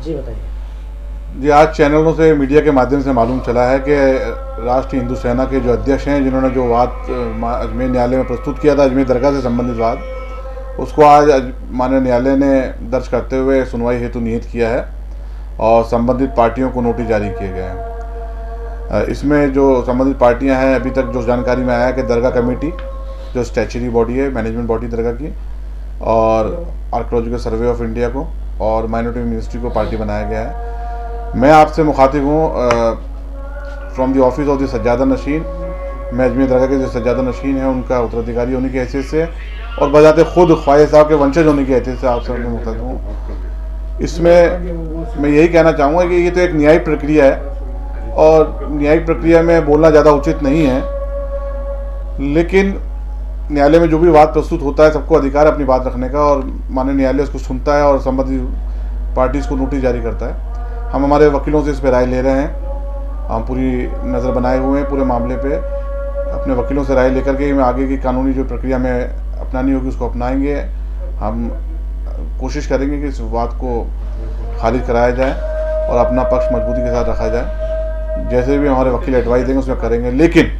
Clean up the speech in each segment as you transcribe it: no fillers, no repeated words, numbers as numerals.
जी बताइए। जी, आज चैनलों से, मीडिया के माध्यम से मालूम चला है कि राष्ट्रीय हिंदू सेना के जो अध्यक्ष हैं, जिन्होंने जो वाद अजमेर न्यायालय में प्रस्तुत किया था, अजमेर दरगाह से संबंधित वाद, उसको आज माननीय न्यायालय ने दर्ज करते हुए सुनवाई हेतु निहित किया है और संबंधित पार्टियों को नोटिस जारी किए गए हैं। इसमें जो संबंधित पार्टियां हैं, अभी तक जो जानकारी में आया है कि दरगाह कमेटी जो स्टैच्यूटरी बॉडी है, मैनेजमेंट बॉडी दरगाह की, और आर्कियोलॉजिकल सर्वे ऑफ इंडिया को और माइनॉरिटी मिनिस्ट्री को पार्टी बनाया गया है। मैं आपसे मुखातिब हूँ from the office of the सज्जादा नशीन। मैं अजमेर दरगाह के जो सज्जादा नशीन है उनका उत्तराधिकारी होने की हैसियत से और बजाते खुद ख्वाजा साहब के वंशज होने की हैसियत से आपसे मैं मुखातिब हूँ। इसमें मैं यही कहना चाहूँगा कि ये तो एक न्यायिक प्रक्रिया है और न्यायिक प्रक्रिया में बोलना ज़्यादा उचित नहीं है, लेकिन न्यायालय में जो भी वाद प्रस्तुत होता है सबको अधिकार है अपनी बात रखने का और माननीय न्यायालय उसको सुनता है और संबंधित पार्टीज़ को नोटिस जारी करता है। हम हमारे वकीलों से इस पर राय ले रहे हैं। हम पूरी नज़र बनाए हुए हैं पूरे मामले पे। अपने वकीलों से राय लेकर के मैं आगे की कानूनी जो प्रक्रिया में अपनानी होगी उसको अपनाएंगे। हम कोशिश करेंगे कि इस बात को खारिज कराया जाए और अपना पक्ष मजबूती के साथ रखा जाए। जैसे भी हमारे वकील एडवाइस देंगे उसमें करेंगे। लेकिन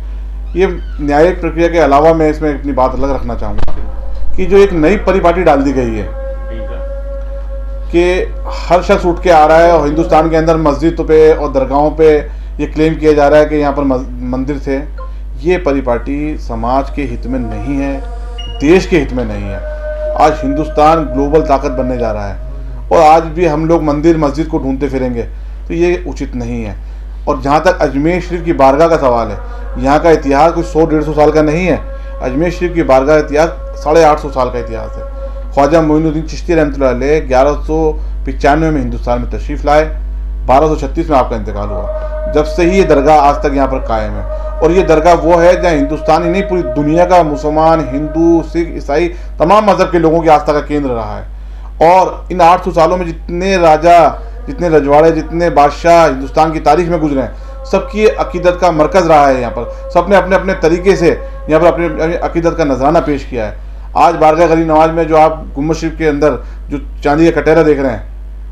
ये न्यायिक प्रक्रिया के अलावा मैं इसमें अपनी बात अलग रखना चाहूँगा कि जो एक नई परिपाटी डाल दी गई है कि हर शख्स उठ के आ रहा है और हिंदुस्तान के अंदर मस्जिद पे और दरगाहों पे ये क्लेम किया जा रहा है कि यहाँ पर मंदिर थे। ये परिपाटी समाज के हित में नहीं है, देश के हित में नहीं है। आज हिंदुस्तान ग्लोबल ताकत बनने जा रहा है और आज भी हम लोग मंदिर मस्जिद को ढूंढते फिरेंगे तो ये उचित नहीं है। और जहाँ तक अजमेर शरीफ की बारगाह का सवाल है, यहाँ का इतिहास कुछ 100-150 साल का नहीं है। अजमेर शरीफ की बारगाह इतिहास 850 साल का इतिहास है। ख्वाजा मोइनुद्दीन चिश्ती रहमतुल्लाह अलैह 1195 में हिंदुस्तान में तशरीफ़ लाए, 1236 में आपका इंतकाल हुआ। जब से ही ये दरगाह आज तक यहाँ पर कायम है और ये दरगाह वो है जहाँ हिंदुस्तान ही नहीं पूरी दुनिया का मुसलमान, हिंदू, सिख, ईसाई तमाम मज़हब के लोगों की आस्था का केंद्र रहा है। और इन 800 सालों में जितने राजा, जितने रजवाड़े, जितने बादशाह हिंदुस्तान की तारीख में गुजरे हैं, सबकी अकीदत का मरकज़ रहा है। यहाँ पर सबने अपने अपने तरीके से यहाँ पर अपने अकीदत का नजराना पेश किया है। आज बारगाह गरीब नवाज में जो आप गुम्बद शरीफ के अंदर जो चांदी का कटहरा देख रहे हैं,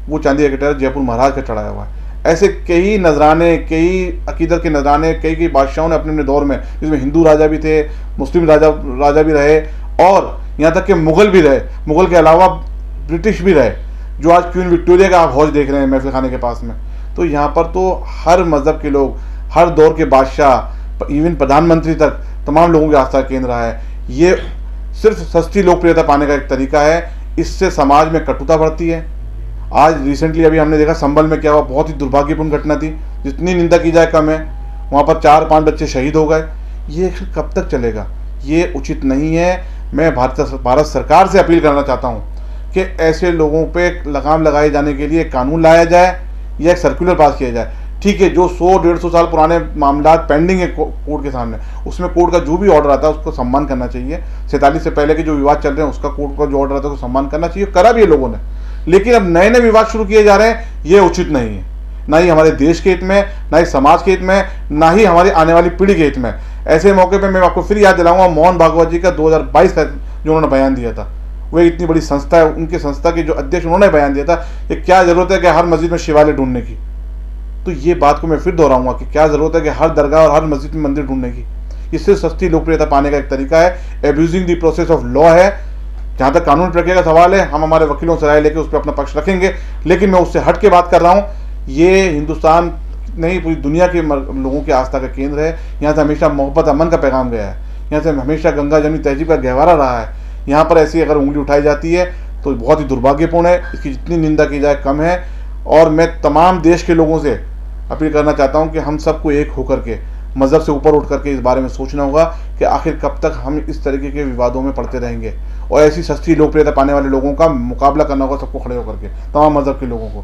वो चांदी का कटहरा जयपुर महाराज का चढ़ाया हुआ है। ऐसे कई नजराने, कई अकीदत के नजराने कई बादशाहों ने अपने अपने दौर में, जिसमें हिंदू राजा भी थे, मुस्लिम राजा भी रहे और यहाँ तक कि मुग़ल भी रहे। मुग़ल के अलावा ब्रिटिश भी रहे, जो आज क्वीन विक्टोरिया का आप हौज देख रहे हैं महफिल खाने के पास में। तो यहाँ पर तो हर मज़हब के लोग, हर दौर के बादशाह, इवन प्रधानमंत्री तक तमाम लोगों की आस्था का केंद्र रहा है। ये सिर्फ सस्ती लोकप्रियता पाने का एक तरीका है, इससे समाज में कटुता बढ़ती है। आज रिसेंटली अभी हमने देखा संभल में क्या हुआ, बहुत ही दुर्भाग्यपूर्ण घटना थी। जितनी निंदा की जाए कम है। वहाँ पर 4-5 बच्चे शहीद हो गए। ये कब तक चलेगा? ये उचित नहीं है। मैं भारत सरकार से अपील करना चाहता हूँ कि ऐसे लोगों पे लगाम लगाए जाने के लिए कानून लाया जाए या एक सर्कुलर पास किया जाए। ठीक है, जो 100-150 साल पुराने मामला पेंडिंग है कोर्ट के सामने, उसमें कोर्ट का जो भी ऑर्डर आता है उसको सम्मान करना चाहिए। 47 से पहले के जो विवाद चल रहे हैं उसका कोर्ट का जो ऑर्डर आता है उसको सम्मान करना चाहिए। करा भी है लोगों ने, लेकिन अब नए नए विवाद शुरू किए जा रहे हैं, ये उचित नहीं है। ना ही हमारे देश के हित में, ना ही समाज के हित में, ना ही हमारी आने वाली पीढ़ी के हित में। ऐसे मौके पर मैं आपको फिर याद दिलाऊंगा मोहन भागवत जी का 2022 का जो उन्होंने बयान दिया था। वो इतनी बड़ी संस्था है, उनकी संस्था के जो अध्यक्ष उन्होंने बयान दिया था कि क्या जरूरत है कि हर मस्जिद में शिवालय ढूंढने की। तो ये बात को मैं फिर दोहराऊंगा कि क्या जरूरत है कि हर दरगाह और हर मस्जिद में मंदिर ढूंढने की। इससे सस्ती लोकप्रियता पाने का एक तरीका है, abusing the process of law है। जहाँ तक कानून प्रक्रिया का सवाल है, हम हमारे वकीलों से राय लेकर उस पर अपना पक्ष रखेंगे, लेकिन मैं उससे हट के बात कर रहा हूँ। ये हिंदुस्तान नहीं पूरी दुनिया के लोगों की आस्था का केंद्र है। यहाँ से हमेशा मोहब्बत अमन का पैगाम गया है। यहाँ से हमेशा गंगा जमनी तहजीब का गहवारा रहा है। यहाँ पर ऐसी अगर उंगली उठाई जाती है तो बहुत ही दुर्भाग्यपूर्ण है। इसकी जितनी निंदा की जाए कम है। और मैं तमाम देश के लोगों से अपील करना चाहता हूं कि हम सबको एक होकर के मज़हब से ऊपर उठ करके इस बारे में सोचना होगा कि आखिर कब तक हम इस तरीके के विवादों में पड़ते रहेंगे और ऐसी सस्ती लोकप्रियता पाने वाले लोगों का मुकाबला करना होगा सबको खड़े होकर के, तमाम मज़हब के लोगों को।